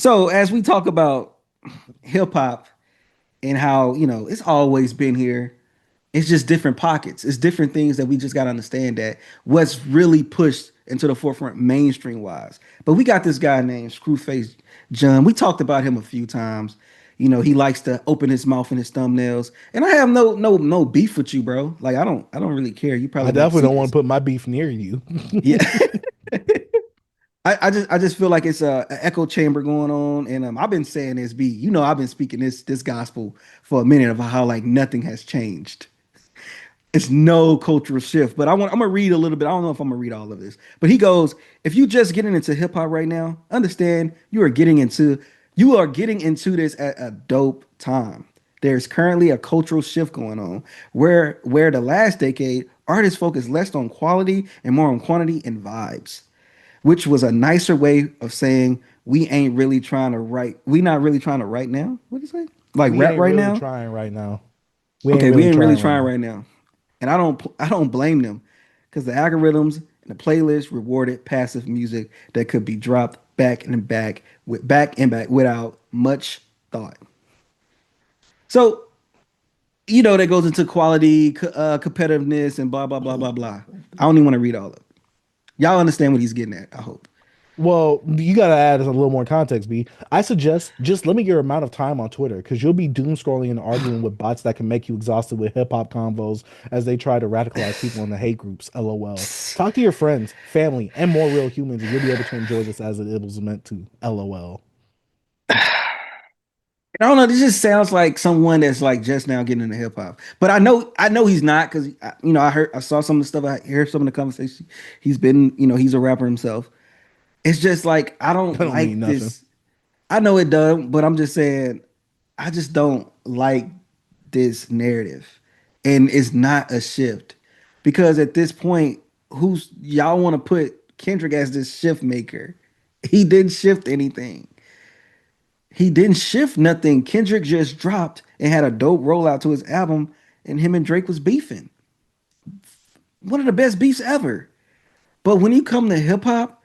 So as we talk about hip hop and how, it's always been here, it's just different pockets. It's different things that we just got to understand that what's really pushed into the forefront mainstream wise. But we got this guy named Screwface John. We talked about him a few times. He likes to open his mouth and his thumbnails. And I have no beef with you, bro. Like I don't really care. You I probably won't definitely see don't want this. to put my beef near you. Yeah. I just feel like it's an echo chamber going on, and I've been saying this, B. I've been speaking this gospel for a minute of how like nothing has changed. It's no cultural shift, but I'm gonna read a little bit. I don't know if I'm gonna read all of this, but he goes, if you just getting into hip hop right now, understand you are getting into this at a dope time. There's currently a cultural shift going on where the last decade artists focused less on quality and more on quantity and vibes, which was a nicer way of saying we not really trying to write now. What is it? Like We rap ain't right really now? trying right now. We ain't Okay, we really ain't really trying right trying now. right now. And I don't blame them because the algorithms and the playlist rewarded passive music that could be dropped back and back without much thought. So, that goes into quality, competitiveness, and blah blah blah blah blah. I don't even want to read all of it. Y'all understand what he's getting at, I hope. Well, you gotta add a little more context, B. I suggest just limit your amount of time on Twitter because you'll be doom scrolling and arguing with bots that can make you exhausted with hip hop convos as they try to radicalize people in the hate groups. LOL. Talk to your friends, family, and more real humans, and you'll be able to enjoy this as it was meant to. LOL. I don't know. This just sounds like someone that's like just now getting into hip hop. But I know he's not because I saw some of the stuff. I hear some of the conversation. He's a rapper himself. It's just like I That don't don't mean like nothing. this. I know it does, but I'm just saying I just don't like this narrative, and it's not a shift because at this point, who's y'all want to put Kendrick as this shift maker? He didn't shift anything. He didn't shift nothing. Kendrick just dropped and had a dope rollout to his album, and him and Drake was beefing. One of the best beefs ever. But when you come to hip hop,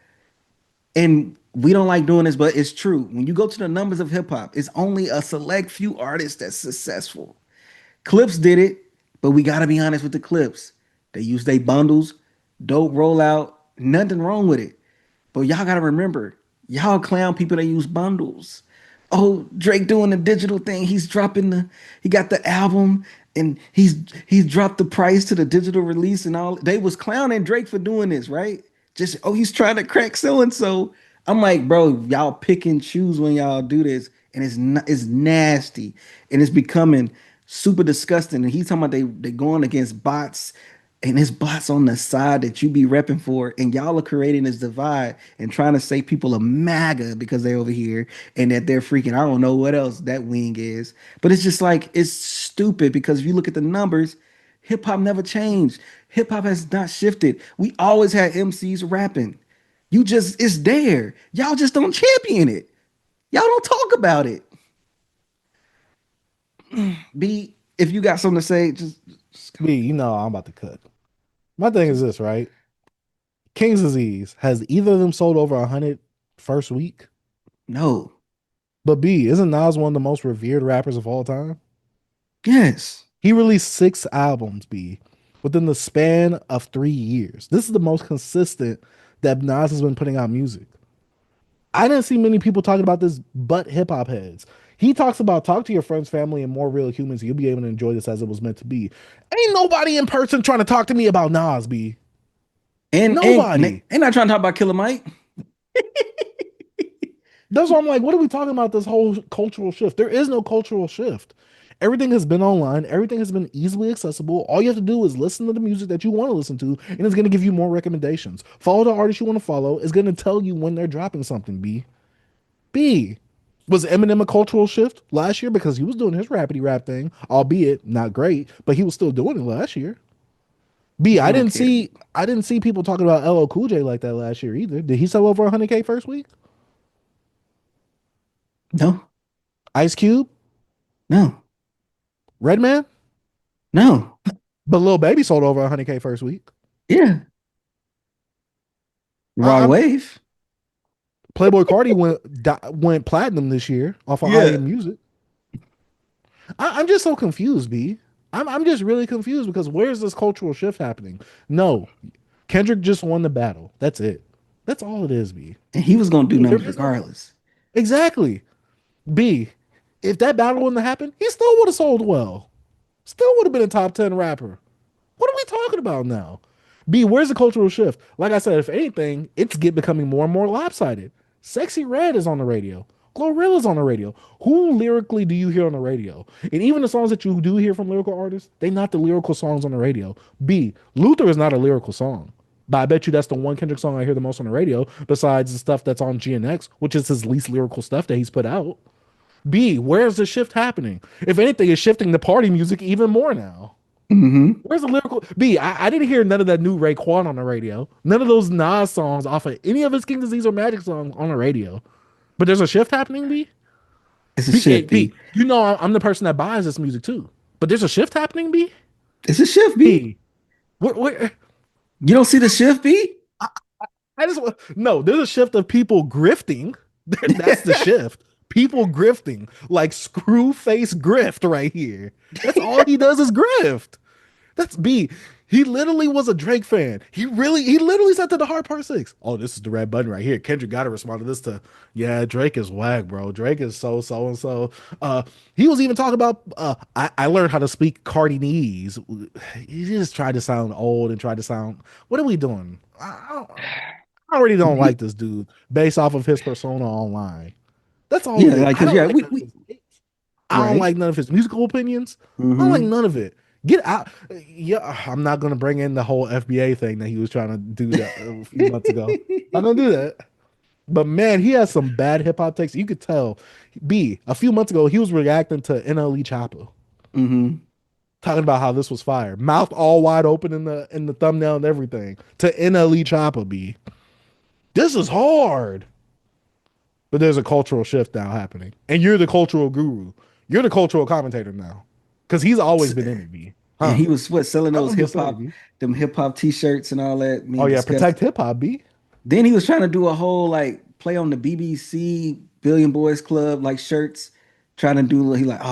and we don't like doing this, but it's true. When you go to the numbers of hip hop, it's only a select few artists that's successful. Clips did it, but we got to be honest with the Clips. They use their bundles, dope rollout, nothing wrong with it. But y'all got to remember, y'all clown people that use bundles. Oh, Drake doing the digital thing. He got the album and he's dropped the price to the digital release and all. They was clowning Drake for doing this, right? Just, oh, he's trying to crack so and so. I'm like, bro, y'all pick and choose when y'all do this, and it's nasty, and it's becoming super disgusting. And he's talking about they going against bots, and it's bots on the side that you be repping for, and y'all are creating this divide and trying to say people are MAGA because they're over here and that they're freaking. I don't know what else that wing is, but it's just like it's stupid because if you look at the numbers, hip hop never changed. Hip hop has not shifted. We always had MCs rapping. It's there. Y'all just don't champion it. Y'all don't talk about it. B, if you got something to say, just go. B, you know I'm about to cook. My thing is this, right? King's Disease, has either of them sold over 100 first week? No. But B, isn't Nas one of the most revered rappers of all time? Yes. He released 6 albums, B, within the span of 3 years. This is the most consistent that Nas has been putting out music. I didn't see many people talking about this but hip hop heads. He talks about talk to your friends, family, and more real humans. You'll be able to enjoy this as it was meant to be. Ain't nobody in person trying to talk to me about Nas, B. And Nobody. they not trying to talk about Killer Mike. That's why I'm like, what are we talking about? This whole cultural shift. There is no cultural shift. Everything has been online. Everything has been easily accessible. All you have to do is listen to the music that you want to listen to, and it's going to give you more recommendations. Follow the artist you want to follow. It's going to tell you when they're dropping something. B. Was Eminem a cultural shift last year because he was doing his rapidy rap thing, albeit not great, but he was still doing it last year. B. I don't care. I didn't see people talking about LL Cool J like that last year either. Did he sell over 100K first week? No, Ice Cube, no, Redman, no. but Lil Baby sold over 100K first week. Yeah. Wrong I'm wave. Playboy Cardi went platinum this year off of Yeah. IM Music. I'm just so confused, B. I'm just really confused because where's this cultural shift happening? No, Kendrick just won the battle. That's it. That's all it is, B. And he was gonna do There numbers is no regardless. exactly. B. If that battle wouldn't have happened, he still would have sold well. Still would have been a top 10 rapper. What are we talking about now? B, where's the cultural shift? Like I said, if anything, it's becoming more and more lopsided. Sexy Red is on the radio. Glorilla's on the radio. Who lyrically do you hear on the radio? And even the songs that you do hear from lyrical artists, they not the lyrical songs on the radio. B, Luther is not a lyrical song. But I bet you that's the one Kendrick song I hear the most on the radio, besides the stuff that's on GNX, which is his least lyrical stuff that he's put out. B, where's the shift happening? If anything, it's shifting the party music even more now. Hmm. Where's the lyrical? B, I didn't hear none of that new Raekwon on the radio. None of those Nas songs off of any of his King Disease or Magic songs on the radio. But there's a shift happening, B? It's a B, hey, shift, B, B. you know I'm the person that buys this music too. But there's a shift happening, B? It's a shift, B. B, where You don't see the shift, B? I just no, there's a shift of people grifting. That's the shift. People grifting. Like screw face grift right here. That's all he does is grift. That's B. He literally was a Drake fan. He literally said to the hard part six, "Oh, this is the red button right here." Kendrick got to respond to this to, "Yeah, Drake is whack, bro. Drake is so and so." He was even talking about, I learned how to speak Cardi-nese. He just tried to sound old and tried to sound. What are we doing? I already don't like this dude based off of his persona online. That's all it Yeah, is. like, I cause don't yeah, like we, none of we his takes. I don't right. like none of his musical opinions. I don't like Hmm. none of it. Get out. Yeah, I'm not gonna bring in the whole FBA thing that he was trying to do that a few months ago. I'm gonna do that. But man, he has some bad hip hop takes. You could tell. B, a few months ago, he was reacting to NLE Choppa, Hmm. talking about how this was fire. Mouth all wide open in the thumbnail and everything. To NLE Choppa, B. This is hard. But there's a cultural shift now happening. And you're the cultural guru. You're the cultural commentator now. Because he's always been in it, B. And Huh? he was what selling those I'm just hip saying, hop, B. them hip hop t-shirts and all that. Me Oh yeah, disgusting. protect hip hop, B. Then he was trying to do a whole like play on the BBC Billion Boys Club like shirts, trying to do he like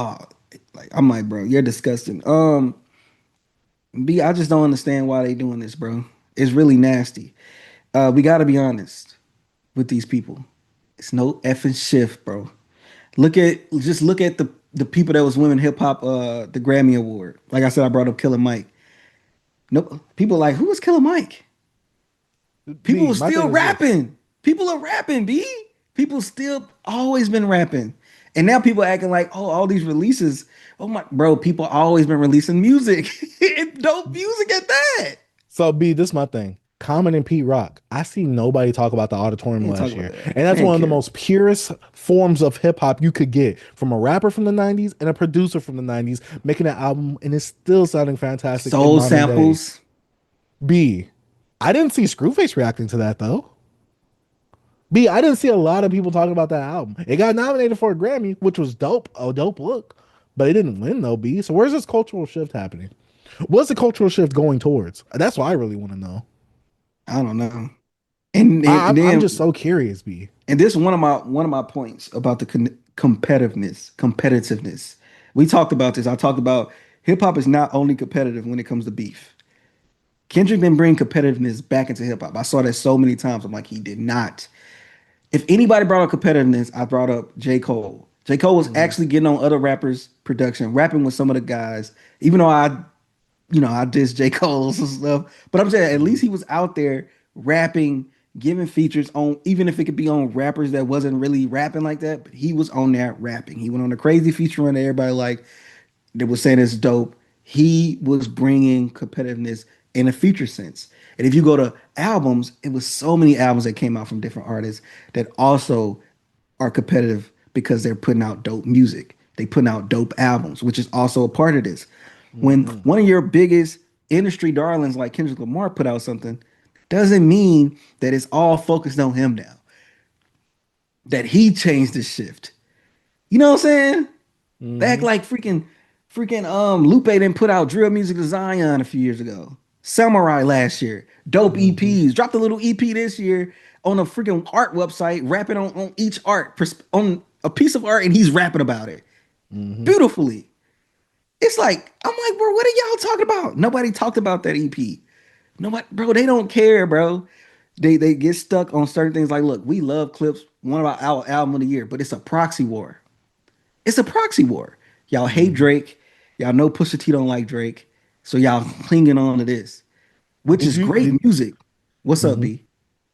like I'm like bro, you're disgusting. B, I just don't understand why they doing this, bro. It's really nasty. We got to be honest with these people. It's no effing shift, bro. Look at the people that was winning hip hop the Grammy Award. Like I said, I brought up Killer Mike. Nope. People like who was Killer Mike? People B, were my still thing is this. rapping. People are rapping, B. People still always been rapping. And now people acting like, oh, all these releases. Oh my bro, people always been releasing music. Dope music at that. So B, this is my thing. Common and Pete Rock. I see nobody talk about the We auditorium ain't talk last about year. that. And that's They ain't one of the care. most purest forms of hip hop you could get from a rapper from the 90s and a producer from the 90s making an album and it's still sounding fantastic in Soul modern day. samples. B, I didn't see Screwface reacting to that though. B, I didn't see a lot of people talking about that album. It got nominated for a Grammy, which was dope, a dope look, but it didn't win though. B, so where's this cultural shift happening? What's the cultural shift going towards? That's what I really want to know. I don't know. And, I, and I'm I'm just then so curious, B. and this is one of my points about the competitiveness. We talked about this. I talked about hip hop is not only competitive when it comes to beef. Kendrick didn't bring competitiveness back into hip hop. I saw that so many times. I'm like, he did not. If anybody brought up competitiveness, I brought up J. Cole. J. Cole was Mhm. actually getting on other rappers' production, rapping with some of the guys. Even though I diss J. Cole's and stuff. But I'm saying at least he was out there rapping, giving features on, even if it could be on rappers that wasn't really rapping like that, but he was on there rapping. He went on a crazy feature run that everybody like that was saying it's dope. He was bringing competitiveness in a feature sense. And if you go to albums, it was so many albums that came out from different artists that also are competitive because they're putting out dope music. They putting out dope albums, which is also a part of this. When Mhm. one of your biggest industry darlings like Kendrick Lamar put out something, doesn't mean that it's all focused on him now. That he changed the shift. You know what I'm saying? Back Mhm. like freaking Lupe didn't put out drill music to Zion a few years ago. Samurai last year. Dope Mhm. EPs. Dropped a little EP this year. on a freaking art website, rapping on each art, on a piece of art, and he's rapping about it Hmm. beautifully. It's like, I'm like, bro, what are y'all talking about? Nobody talked about that EP. Nobody, bro, they don't care, bro. They get stuck on certain things like, look, we love Clips, one of our album of the year, but it's a proxy war. It's a proxy war. Y'all hate Hmm. Drake. Y'all know Pusha T don't like Drake. So y'all clinging on to this, which Did is you great did music. What's up, mhm. B?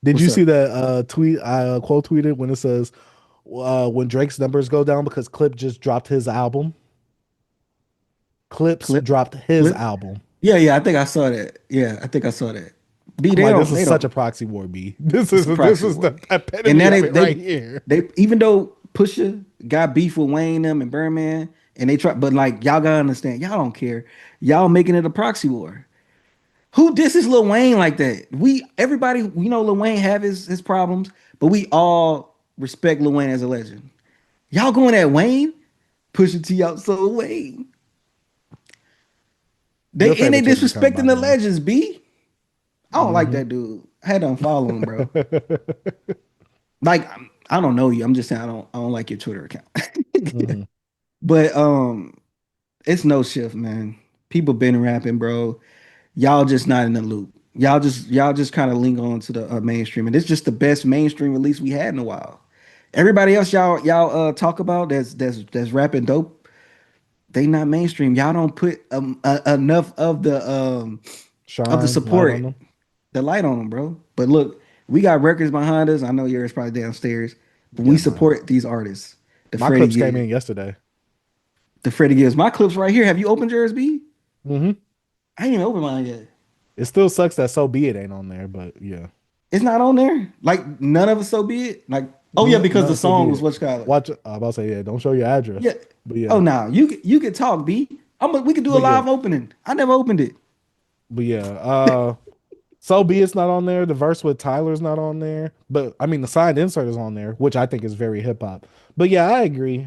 Did What's you see up? that tweet I quote tweeted when it says when Drake's numbers go down because Clip just dropped his album? Clips Clip? dropped his Clip? album. Yeah, I think I saw that. Yeah, I think I saw that. B, I'm they like, this don't, is they such don't. a proxy war, B. This It's is a this proxy is the war. And epitome now of it right here. they even though Pusha got beef with Wayne them and Birdman, and they try, but like y'all gotta understand, y'all don't care. Y'all making it a proxy war. Who disses Lil Wayne like that? We know Lil Wayne have his problems, but we all respect Lil Wayne as a legend. Y'all going at Wayne? Pusha T out so Wayne. Your They favorite Twitter account, by disrespecting the the way. legends, B. I don't like Hmm. that dude. I had to unfollow him, bro. Like I don't know you. I'm just saying I don't like your Twitter account. Hmm. But it's no shift, man. People been rapping, bro. Y'all just not in the loop. Y'all just kind of link on to the mainstream, and it's just the best mainstream release we had in a while. Everybody else y'all talk about that's rapping dope. They not mainstream. Y'all don't put enough of the Shine light on support, them. the light on them, bro. But look, we got records behind us. I know yours probably downstairs, but we Yeah, mine. support these artists. The My Freddie clips came Gibbs, in yesterday. the Freddie Gibbs. My clips right here. Have you opened yours, B? Hmm. I ain't even opened mine yet. It still sucks that So Be It ain't on there, but yeah. It's not on there. Like none of us so be it. Like, oh yeah, because the No, So Be song was It. what you call it. Watch. I about to say, yeah, don't show your Yeah. address. But Oh yeah. no, you could talk, B. We could do a But yeah. live opening. I never opened it. But yeah. So Be It's not on there. The verse with Tyler's not on there. But I mean the signed insert is on there, which I think is very hip hop. But yeah, I agree.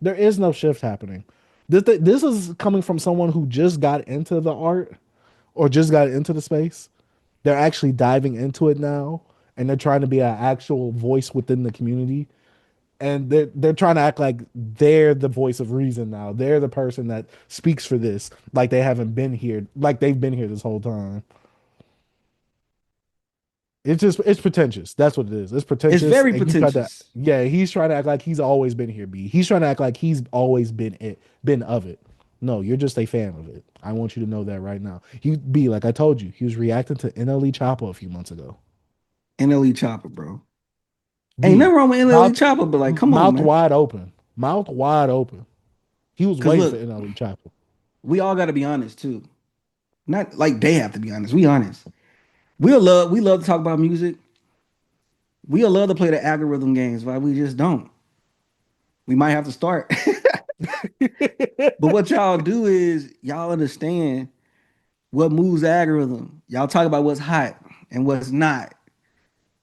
There is no shift happening. This is coming from someone who just got into the art or just got into the space. They're actually diving into it now and they're trying to be an actual voice within the community. And they're trying to act like they're the voice of reason now. They're the person that speaks for this, like they haven't been here, like they've been here this whole time. It's pretentious. That's what it is. It's It's pretentious. very And you try to pretentious. yeah, he's trying to act like he's always been here, B. He's trying to act like he's always been of it. No, you're just a fan of it. I want you to know that right now. He B, like I told you, he was reacting to NLE Choppa a few months ago. NLE Chopper, bro. Ain't B, nothing wrong with NLE mouth Chopper, but like, come on, mouth man. wide open. Mouth wide open. He was Cause waiting for look, NLE Choppa. we all got to be honest too. Not like they have to be honest. We honest. We love to talk about music. We'll love to play the algorithm games, but we just don't. We might have to start. But what y'all do is y'all understand what moves the algorithm. Y'all talk about what's hot and what's not.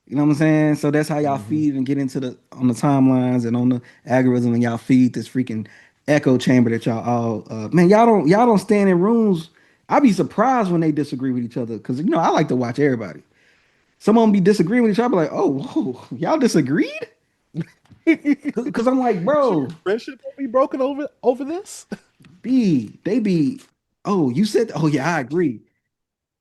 You know what I'm saying? So that's how y'all Mhm. feed and get into the on the timelines and on the algorithm, and y'all feed this freaking echo chamber that y'all all man, y'all don't stand in rooms. I'd be surprised when they disagree with each other because I like to watch everybody. Some of them be disagreeing with each other, like, oh, whoa, y'all disagreed? Because I'm like, Your bro, friendship will be broken over this? they be, oh, you said, oh yeah, I agree.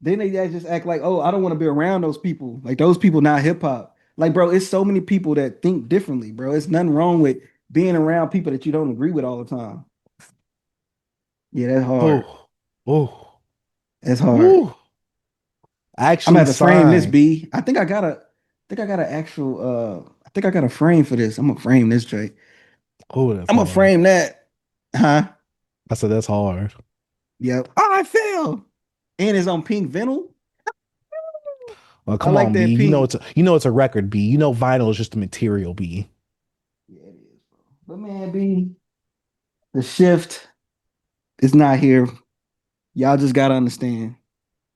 Then they just act like, oh, I don't want to be around those people. Like those people not hip hop. Like, bro, it's so many people that think differently, bro. It's nothing wrong with being around people that you don't agree with all the time. Yeah, that's hard. Oh, oh, That's hard. woo. I'm gonna Actually have to frame this, signed. B. I think I got an actual I think I got a frame for this. I'm gonna frame this, Jay. Oh, that's I'm gonna hard. frame that. Huh? I said that's hard. Yep. Oh, I fell. And it's on pink vinyl. Well, I come like on, B. that pink. You know it's a record, B. You know vinyl is just a material, B. Yeah, it is, bro. But man, B, the shift is not here. Y'all just gotta understand.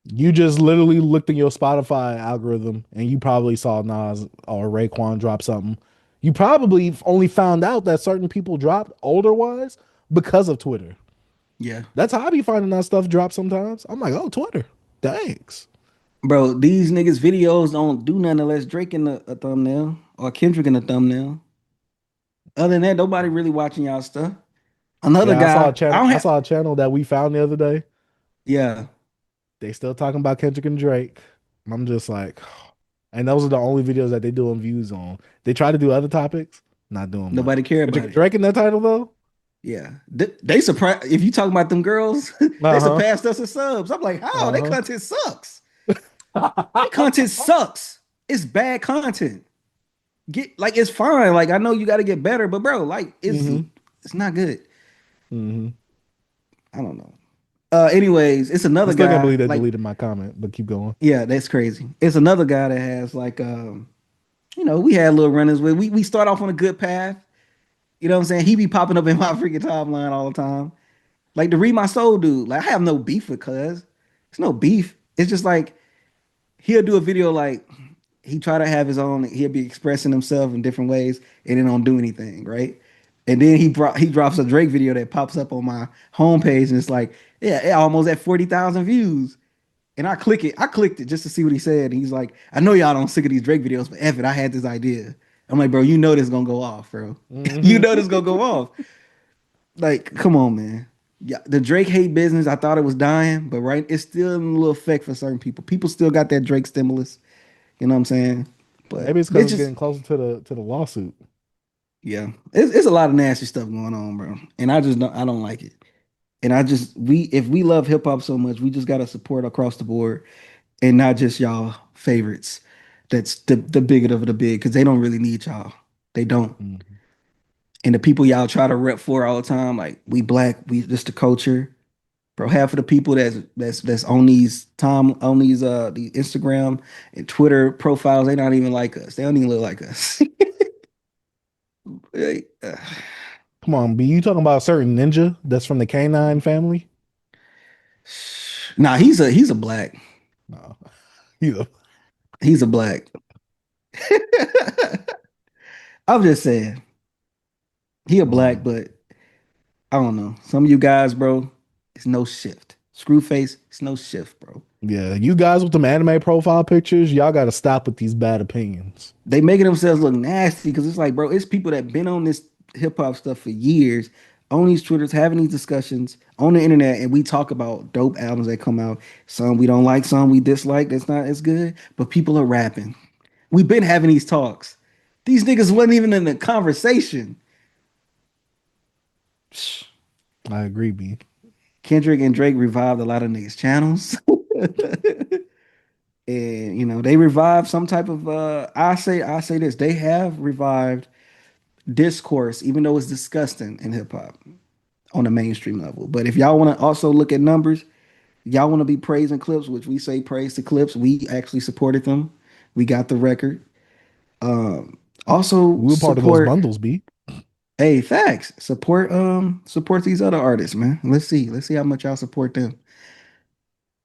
You just literally looked in your Spotify algorithm and you probably saw Nas or Raekwon drop something. You probably only found out that certain people dropped older wise because of Twitter. Yeah. That's how I be finding that stuff drop sometimes. I'm like, oh, Twitter. Thanks. Bro, these niggas videos don't do nothing unless Drake in a thumbnail or Kendrick in the thumbnail. Other than that, nobody really watching y'all stuff. Another Yeah, I saw a guy, I channel. don't I have. saw a channel that we found the other day. Yeah, They still talking about Kendrick and Drake. I'm just like, and those are the only videos that they doing views on. They try to do other topics, not doing much. nobody care Kendrick about and it. Drake in that title though. Yeah, they surprise. If you talk about them girls, they Uh huh. surpassed us in subs. I'm like, how? Their Uh content sucks. Their huh. content sucks. It's bad content. Get like it's fine. Like I know you got to get better, but bro, like hmm it's not good. hmm I don't know. Anyways, it's I another still can't guy. believe they Like, deleted my comment, but keep going. yeah, that's crazy. It's another guy that has like, we had little runners with. We start off on a good path. You know what I'm saying? He be popping up in my freaking timeline all the time. Like the Read My Soul dude. Like I have no beef with Cuz. It's no beef. It's just like he'll do a video like he try to have his own. He'll be expressing himself in different ways and then don't do anything, right? And then he drops a Drake video that pops up on my homepage and it's like, yeah, it almost at 40,000 views. And I click it. I clicked it just to see what he said. And he's like, I know y'all don't sick of these Drake videos, but F it, I had this idea. I'm like, bro, you know this gonna go off, bro. You know this hmm gonna go off. Like, come on, man. Yeah, the Drake hate business, I thought it was dying, but right, it's still in a little effect for certain people. People still got that Drake stimulus. You know what I'm saying? But Maybe it's because it's it's just, getting closer to the lawsuit. yeah, it's a lot of nasty stuff going on, bro. And I don't like it. And if we love hip hop so much, we just gotta support across the board and not just y'all favorites. That's the bigot of the big because they don't really need y'all. They don't. Mhm. And the people y'all try to rep for all the time, like we black, we just the culture. Bro, half of the people that's on these Instagram and Twitter profiles, they not even like us. They don't even look like us. Like, Come on, B. You talking about a certain ninja that's from the canine family? nah, he's a black. No. You He's a black. I'm just saying, he a black, um, but I don't know. Some of you guys, bro, it's no shift. Screwface, it's no shift, bro. yeah, you guys with them anime profile pictures, y'all got to stop with these bad opinions. They making themselves look nasty because it's like, bro, it's people that been on this hip hop stuff for years, on these Twitters, having these discussions on the internet, and we talk about dope albums that come out. Some we don't like, some we dislike. That's not as good, but people are rapping. We've been having these talks. These niggas wasn't even in the conversation. I agree, B. Kendrick and Drake revived a lot of niggas' channels. And they revived some type of I say this, they have revived discourse, even though it's disgusting in hip hop on a mainstream level. But if y'all want to also look at numbers, y'all want to be praising clips, which we say praise the clips. We actually supported them. We got the record. Um, also We were part of those support. bundles, B. Hey, facts. Support these other artists, man. Let's see how much y'all support them.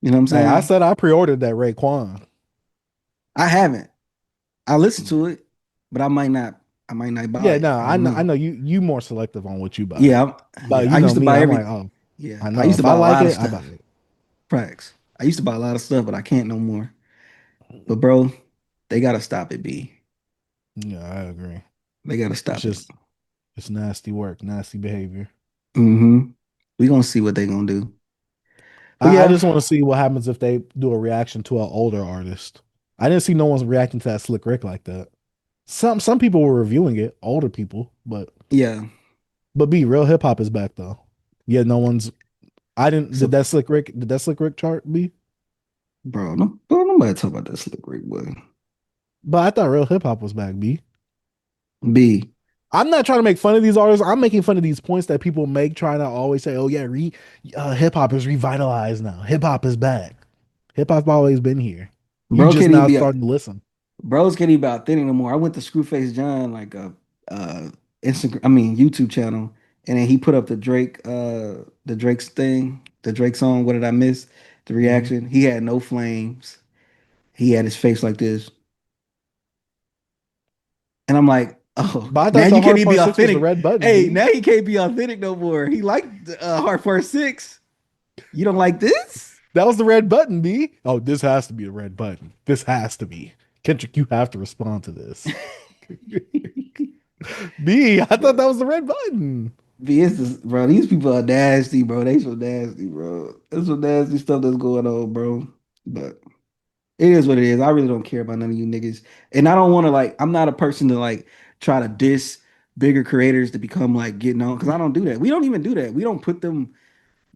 You know what I'm Hey, I saying? said I pre-ordered that Raekwon. I haven't. I listened to it, but I might not. I might not buy Yeah, it. no, I I don't know. know. I know you more selective on what you buy, Yeah, but yeah. you I know used to me. buy I'm every. like, oh, Yeah, I I know. used to If I buy a like lot of it, I buy stuff. it. Facts. I used to buy a lot of stuff, but I can't no more. But bro, they gotta stop it, B. Yeah, I agree. They gotta It's stop it. just it's nasty work, nasty behavior. Mm-hmm. We gonna see what they gonna do. But I yeah, just want to see what happens if they do a reaction to an older artist. I didn't see no one's reacting to that Slick Rick like that. Some people were reviewing it, older people, yeah. but B real hip hop is back though. Yeah, no one's. I didn't. Did So, that Slick Rick? Did that Slick Rick chart B? bro, nobody talk about that slick Rick boy. But I thought real hip hop was back B. B, I'm not trying to make fun of these artists. I'm making fun of these points that people make, trying to always say, "Oh yeah, hip hop is revitalized now. Hip hop is back. Hip hop's always been here. You bro just can't even now be starting to listen." bros can't even be authentic no more. I went to Screwface John like a Instagram, I mean YouTube channel, and then he put up the Drake's thing, the Drake song. What did I miss? The Mhm. reaction. He had no flames. He had his face like this. And I'm like, oh, But I now thought the you can't hard even be part six was the authentic. red button, Hey, B. now he can't be authentic no more. He liked Hard Part 6. You don't like this? That was the red button, B. Oh, this has to be a red button. This has to be. Kendrick, you have to respond to this. B, I thought that was the red button. B, it's just, bro, these people are nasty, bro. They so nasty, bro. There's some nasty stuff that's going on, bro. But it is what it is. I really don't care about none of you niggas. And I don't want to like, I'm not a person to like try to diss bigger creators to become like getting on because I don't do that. We don't even do that. We don't put them,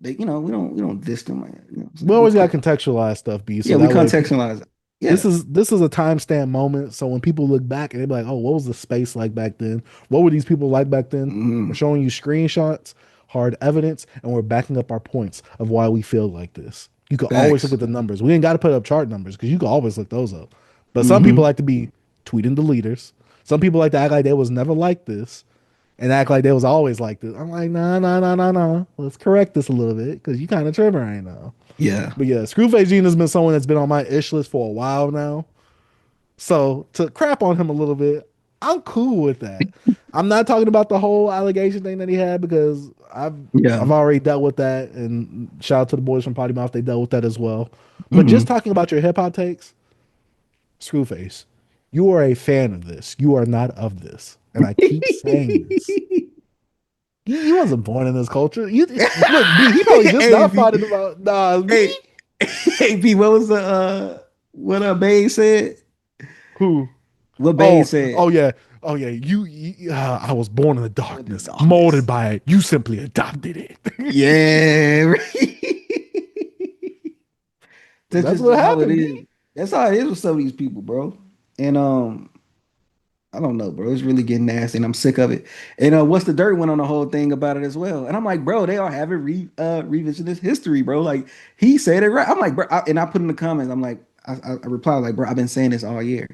they, we don't diss them like that. You know what I'm We saying? We always got put, to contextualize stuff, B, so yeah, we that way people contextualize it. this Yeah. is a timestamp moment. So when people look back and they be like, "Oh, what was the space like back then? What were these people like back then?" We're Hmm. showing you screenshots, hard evidence, and we're backing up our points of why we feel like this. You can always look Facts. at the numbers. We ain't got to put up chart numbers because you can always look those up. But some people Hmm. like to be tweeting the leaders. Some people like to act like they was never like this and act like they was always like this. I'm like, nah, nah, nah, nah, nah. Let's correct this a little bit because you kind of tripping right now. Yeah. But yeah, Screwface Gene has been someone that's been on my ish list for a while now. So to crap on him a little bit, I'm cool with that. I'm not talking about the whole allegation thing that he had because Yeah. I've already dealt with that. And shout out to the boys from Potty Mouth, they dealt with that as well. But just Hmm. talking about your hip hop takes, Screwface, you are a fan of this. You are not of this. And I keep saying this. He wasn't born in this culture. Look, B, he probably just Hey, now B. finding about Nas. B, Hey, hey, B. What was the what Bane said? who? What Bane Oh, said? oh yeah, oh yeah. I was born in the What the darkness, molded darkness? by it. You simply adopted it. Yeah. That's That's just what how it happened, B. is. That's how it is with some of these people, bro. And I don't know, bro. It's really getting nasty, and I'm sick of it. And what's the dirt went on the whole thing about it as well. And I'm like, bro, they are having revisionist history, bro. Like he said it right. I'm like, bro, and I put in the comments, I'm like, I replied like, bro, I've been saying this all year.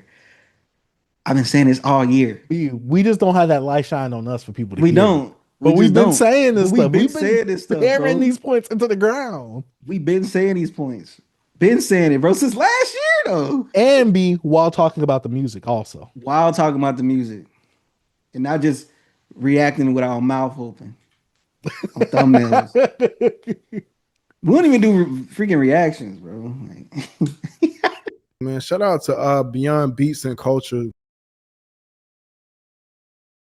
I've been saying this all year. We just don't have that light shine on us for people to We hear it. don't. We But we've just been don't. saying But this we've stuff. been We've been saying this stuff, hammering bro. these points into the ground. We've been saying these points. Been saying it, bro, since last year though. And B, while talking about the music also. While talking about the music. And not just reacting with our mouth open on thumbnails. We don't even do freaking reactions, bro. Like, Man, shout out to Beyond Beats and Culture.